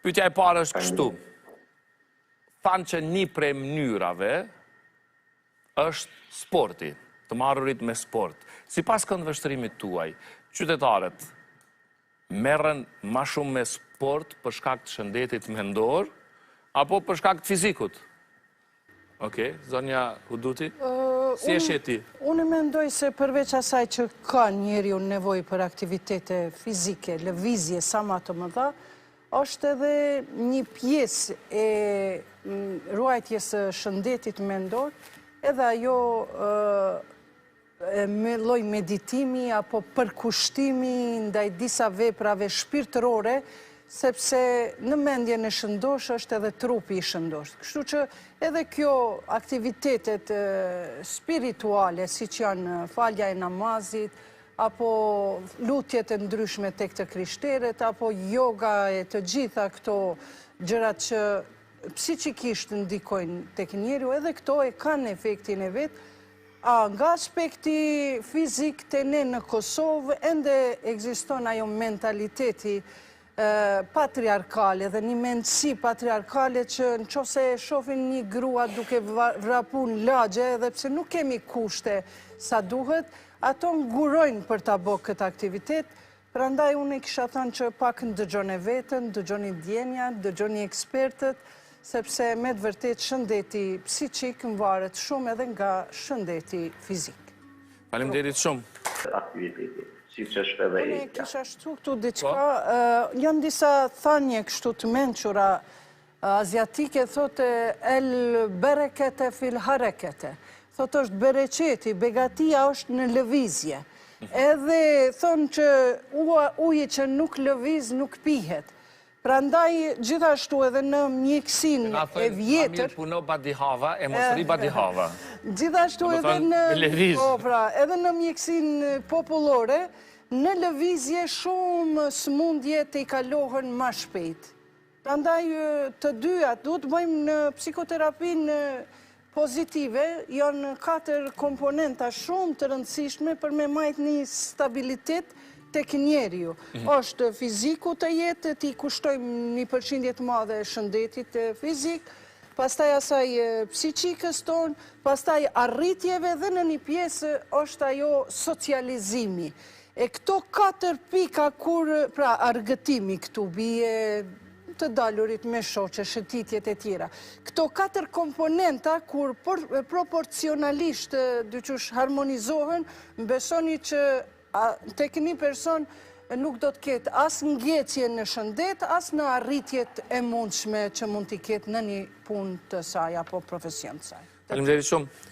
Pyetja e parë është kështu. Thanë që një prej mënyrave është sporti, të marrurit me sport. Sipas këndvështrimit tuaj, qytetarët merren më shumë me sport për shkak të shëndetit mendor apo për shkak të fizikut? Okej, zonja Huduti, si e sheh ti? Unë mendoj se përveç asaj që ka njeriu nevojë për aktivitete fizike, lëvizje sa më të mëdha, është edhe një pjesë e ruajtjes së shëndetit mendor, edhe ajo lloj meditimi apo përkushtimi ndaj disa veprave shpirtërore, sepse në mendjen e shëndosh është edhe trupi i shëndosh. Kështu që edhe kjo aktivitetet spirituale, si që janë falja e namazit, apo lutjet e ndryshme tek të krishterët, apo yoga e të gjitha këto gjërat që psiqikisht ndikojnë tek njeriu, edhe këto e kanë efektin e vet. Nga aspekti fizik të ne në Kosovë, ende ekziston ajo mentaliteti patriarkale dhe një mendësi patriarkale që në qofse shofin një grua duke vrapun lagje, edhe pse nuk kemi kushte sa duhet, ato ngurojnë për ta bërë këtë aktivitet. Prandaj unë i kisha thënë që pak ndëgjoni veten, ndëgjoni djenja, ndëgjoni ekspertët, sepse me të vërtet shëndeti psiqik varet shumë edhe nga shëndeti fizik. Faleminderit shumë. Aktiviteti, si që është edhe e kisha shtu këtu diçka, janë disa thanje kështu të mençura aziatike, thotë el berekete fil harekete. Thotë është bereqeti, begatia është në lëvizje. Edhe thonë që uji që nuk lëviz nuk pihet. Prandaj gjithashtu edhe në mjekësinë e vjetër... Amir puno badihava, e mos ri badihava. Gjithashtu edhe në mjekësinë popullore, në lëvizje shumë smundje të i kalohen ma shpejt. Prandaj të dyja, duhet bëjmë në psikoterapinë pozitive, janë 4 komponenta shumë të rëndësishme për me majt një stabilitet tek njeriu. Është fiziku të jetë, ti kushtojmë një përqindje të madhe shëndetit fizik, pastaj asaj psiqikës tonë, pastaj arritjeve dhe në një pjesë është ajo socializimi. E këto 4 pika kur, pra argëtimi këtu bie të dalurit me shoqe, shëtitjet e tjera. Këto 4 komponenta, kur proporcionalisht dyqysh harmonizohen, besoni që tek një person nuk do të ketë as ngjecje në shëndet, as në arritjet e mundshme që mund t'i ketë në një punë të saj apo profesion të saj. Faleminderit shumë.